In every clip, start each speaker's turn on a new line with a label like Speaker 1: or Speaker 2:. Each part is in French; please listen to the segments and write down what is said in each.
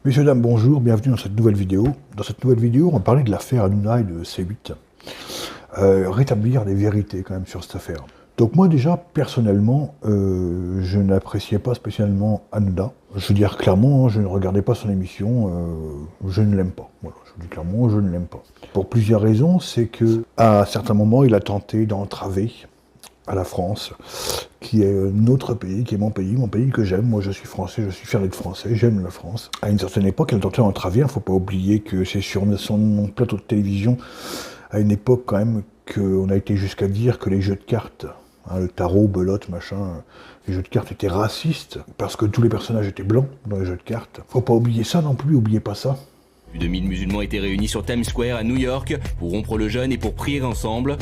Speaker 1: Messieurs, dames, bonjour, bienvenue dans cette nouvelle vidéo. Dans cette nouvelle vidéo, on va parler de l'affaire Hanouna et de C8. Rétablir des vérités quand même sur cette affaire. Donc moi déjà, personnellement, je n'appréciais pas spécialement Hanouna. Je veux dire clairement, je ne regardais pas son émission, je ne l'aime pas. Voilà, je vous dis clairement, je ne l'aime pas. Pour plusieurs raisons, c'est que à certains moments, il a tenté d'entraver à la France, qui est notre pays, qui est mon pays que j'aime. Moi, je suis français, je suis fier d'être français, j'aime la France. À une certaine époque, elle a tenté d'entraver. Il ne faut pas oublier que c'est sur son plateau de télévision, à une époque quand même, qu'on a été jusqu'à dire que les jeux de cartes, le tarot, belote, machin, les jeux de cartes étaient racistes, parce que tous les personnages étaient blancs dans les jeux de cartes. Faut pas oublier ça non plus, oubliez pas ça.
Speaker 2: Plus de 1000 musulmans étaient réunis sur Times Square à New York pour rompre le jeûne et pour prier ensemble.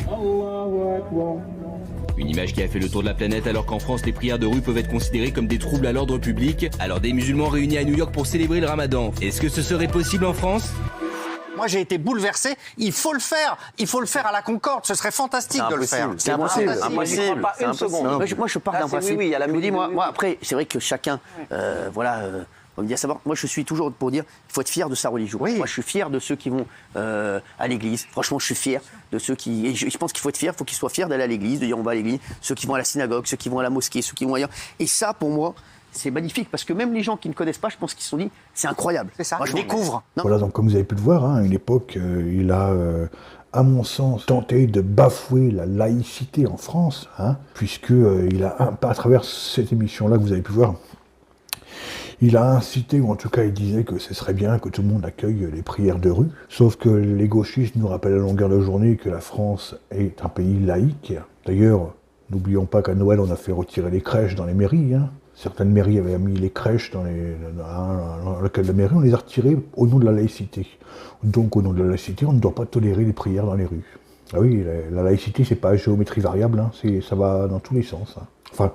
Speaker 2: Une image qui a fait le tour de la planète alors qu'en France, les prières de rue peuvent être considérées comme des troubles à l'ordre public. Alors des musulmans réunis à New York pour célébrer le ramadan. Est-ce que ce serait possible en France ?
Speaker 3: Moi, j'ai été bouleversé. Il faut le faire. Il faut le faire à la Concorde. Ce serait fantastique de le faire.
Speaker 4: C'est impossible.
Speaker 3: Impossible.
Speaker 4: Pas une seconde. Moi, je pars d'un principe.
Speaker 3: Oui,
Speaker 4: je vous dis, moi, après, c'est vrai que chacun, on me dit à savoir. Moi, je suis toujours pour dire, il faut être fier de sa religion.
Speaker 3: Oui.
Speaker 4: Moi, je suis fier de ceux qui vont à l'église. Franchement, je suis fier de ceux qui. Et je pense qu'il faut être fier. Il faut qu'ils soient fiers d'aller à l'église, de dire on va à l'église. Ceux qui vont à la synagogue, ceux qui vont à la mosquée, ceux qui vont ailleurs. Et ça, pour moi, c'est magnifique parce que même les gens qui ne connaissent pas, je pense qu'ils se sont dit, c'est incroyable.
Speaker 3: C'est ça.
Speaker 4: Moi,
Speaker 3: Je découvre.
Speaker 1: Voilà, donc comme vous avez pu le voir, à une époque, il a, à mon sens, tenté de bafouer la laïcité en France, puisque il a, à travers cette émission-là que vous avez pu voir, il a incité, ou en tout cas il disait que ce serait bien que tout le monde accueille les prières de rue, sauf que les gauchistes nous rappellent à longueur de journée que la France est un pays laïque. D'ailleurs, n'oublions pas qu'à Noël, on a fait retirer les crèches dans les mairies. Certaines mairies avaient mis les crèches dans le cadre de la mairie, on les a retirées au nom de la laïcité. Donc au nom de la laïcité, on ne doit pas tolérer les prières dans les rues. Ah oui, la laïcité, c'est pas géométrie variable, ça va dans tous les sens. Enfin,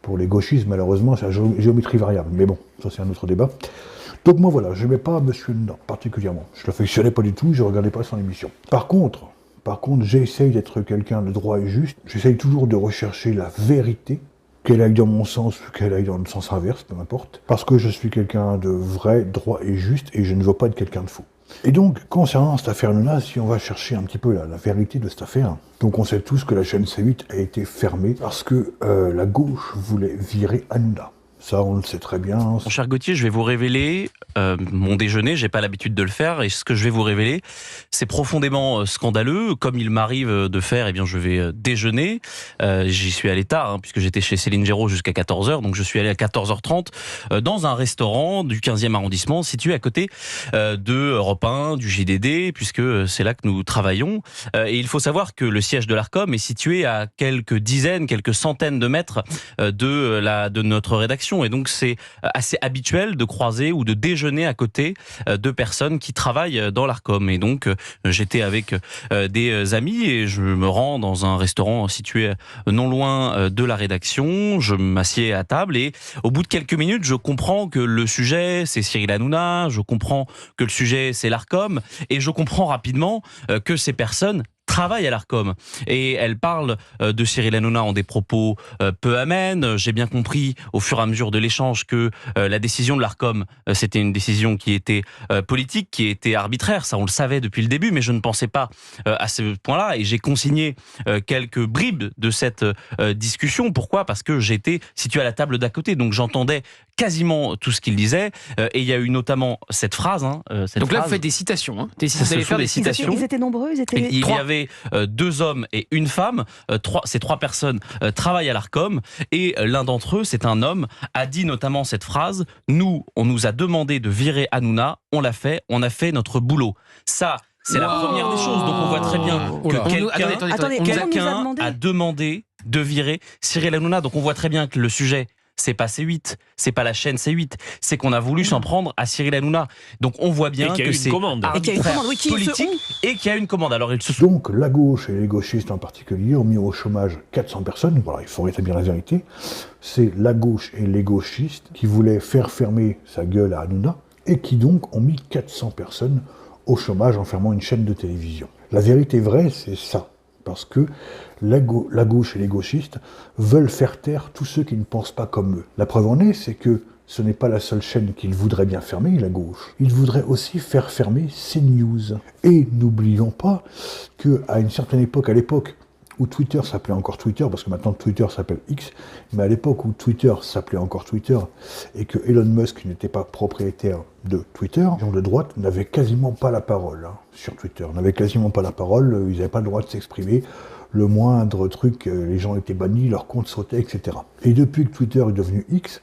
Speaker 1: pour les gauchistes, malheureusement, c'est la géométrie variable. Mais bon, ça c'est un autre débat. Donc moi voilà, je n'aimais pas M. Hanouna particulièrement. Je ne l'affectionnais pas du tout, je ne regardais pas son émission. Par contre, j'essaye d'être quelqu'un de droit et juste. J'essaye toujours de rechercher la vérité, qu'elle aille dans mon sens ou qu'elle aille dans le sens inverse, peu importe. Parce que je suis quelqu'un de vrai, droit et juste, et je ne veux pas être quelqu'un de faux. Et donc, concernant cette affaire Hanouna, si on va chercher un petit peu la vérité de cette affaire, donc on sait tous que la chaîne C8 a été fermée parce que la gauche voulait virer Hanouna. Ça, on le sait très bien.
Speaker 5: Mon cher Gauthier, je vais vous révéler mon déjeuner. J'ai pas l'habitude de le faire, et ce que je vais vous révéler, c'est profondément scandaleux. Comme il m'arrive de faire, eh bien, je vais déjeuner. J'y suis allé tard, puisque j'étais chez Céline Géraud jusqu'à 14h. Donc, je suis allé à 14h30 dans un restaurant du 15e arrondissement, situé à côté de Europe 1, du JDD, puisque c'est là que nous travaillons. Et il faut savoir que le siège de l'Arcom est situé à quelques dizaines, quelques centaines de mètres de notre rédaction. Et donc, c'est assez habituel de croiser ou de déjeuner à côté de personnes qui travaillent dans l'Arcom. Et donc, j'étais avec des amis et je me rends dans un restaurant situé non loin de la rédaction. Je m'assieds à table et au bout de quelques minutes, je comprends que le sujet, c'est Cyril Hanouna. Je comprends que le sujet, c'est l'Arcom. Et je comprends rapidement que ces personnes travaille à l'Arcom. Et elle parle de Cyril Hanouna en des propos peu amènes. J'ai bien compris au fur et à mesure de l'échange que la décision de l'Arcom, c'était une décision qui était politique, qui était arbitraire. Ça, on le savait depuis le début, mais je ne pensais pas à ce point-là. Et j'ai consigné quelques bribes de cette discussion. Pourquoi ? Parce que j'étais situé à la table d'à côté. Donc j'entendais quasiment tout ce qu'il disait. Et il y a eu notamment cette phrase.
Speaker 6: Donc là, vous faites des citations.
Speaker 5: Vous allez faire des citations.
Speaker 7: Ils étaient nombreux,
Speaker 5: Il y avait 2 hommes et une femme. Ces 3 personnes travaillent à l'Arcom. Et l'un d'entre eux, c'est un homme, a dit notamment cette phrase: nous, on nous a demandé de virer Hanouna, on l'a fait, on a fait notre boulot. Ça, c'est la première des choses. Donc on voit très bien que quelqu'un a demandé de virer Cyril Hanouna. Donc on voit très bien que le sujet, c'est pas C8, c'est pas la chaîne C8, c'est qu'on a voulu s'en prendre à Cyril Hanouna. Donc on voit bien que c'est arbitraire, politique, et qu'il y a une commande. Alors
Speaker 1: donc la gauche et les gauchistes en particulier ont mis au chômage 400 personnes. Voilà, il faut rétablir la vérité. C'est la gauche et les gauchistes qui voulaient faire fermer sa gueule à Hanouna et qui donc ont mis 400 personnes au chômage en fermant une chaîne de télévision. La vérité vraie, c'est ça. Parce que la gauche et les gauchistes veulent faire taire tous ceux qui ne pensent pas comme eux. La preuve en est, c'est que ce n'est pas la seule chaîne qu'il voudrait bien fermer, la gauche. Il voudrait aussi faire fermer CNews. Et n'oublions pas qu'à une certaine époque, à l'époque où Twitter s'appelait encore Twitter, parce que maintenant Twitter s'appelle X, mais à l'époque où Twitter s'appelait encore Twitter, et que Elon Musk n'était pas propriétaire de Twitter, les gens de droite n'avaient quasiment pas la parole sur Twitter, n'avaient quasiment pas la parole, ils n'avaient pas le droit de s'exprimer, le moindre truc, les gens étaient bannis, leurs comptes sautaient, etc. Et depuis que Twitter est devenu X,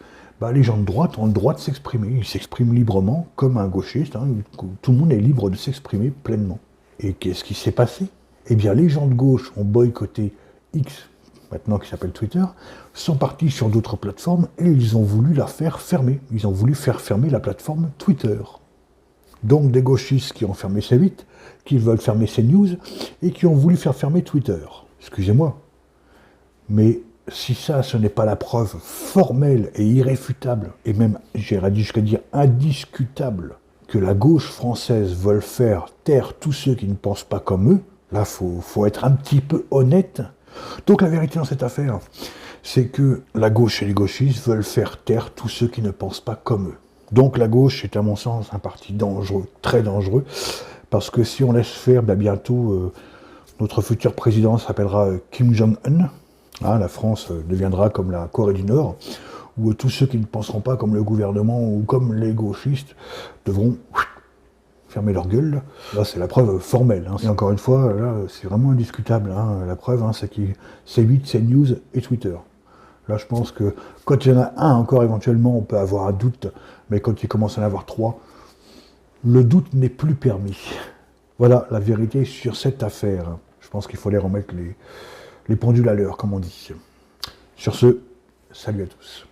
Speaker 1: les gens de droite ont le droit de s'exprimer, ils s'expriment librement, comme un gauchiste, tout le monde est libre de s'exprimer pleinement. Et qu'est-ce qui s'est passé ? Eh bien, les gens de gauche ont boycotté X, maintenant qui s'appelle Twitter, sont partis sur d'autres plateformes et ils ont voulu la faire fermer. Ils ont voulu faire fermer la plateforme Twitter. Donc des gauchistes qui ont fermé C8, qui veulent fermer CNews et qui ont voulu faire fermer Twitter. Excusez-moi, mais si ça, ce n'est pas la preuve formelle et irréfutable, et même, j'irais jusqu'à dire indiscutable, que la gauche française veut faire taire tous ceux qui ne pensent pas comme eux, là, faut être un petit peu honnête. Donc la vérité dans cette affaire, c'est que la gauche et les gauchistes veulent faire taire tous ceux qui ne pensent pas comme eux. Donc la gauche est à mon sens un parti dangereux, très dangereux, parce que si on laisse faire, bientôt notre futur président s'appellera Kim Jong-un. La France deviendra comme la Corée du Nord, où tous ceux qui ne penseront pas comme le gouvernement ou comme les gauchistes devront fermer leur gueule. Là, c'est la preuve formelle. Et encore une fois, là, c'est vraiment indiscutable. La preuve, c'est qu'il C8, CNews et Twitter. Là, je pense que quand il y en a un encore, éventuellement, on peut avoir un doute, mais quand il commence à en avoir 3, le doute n'est plus permis. Voilà la vérité sur cette affaire. Je pense qu'il faut les remettre les pendules à l'heure, comme on dit. Sur ce, salut à tous.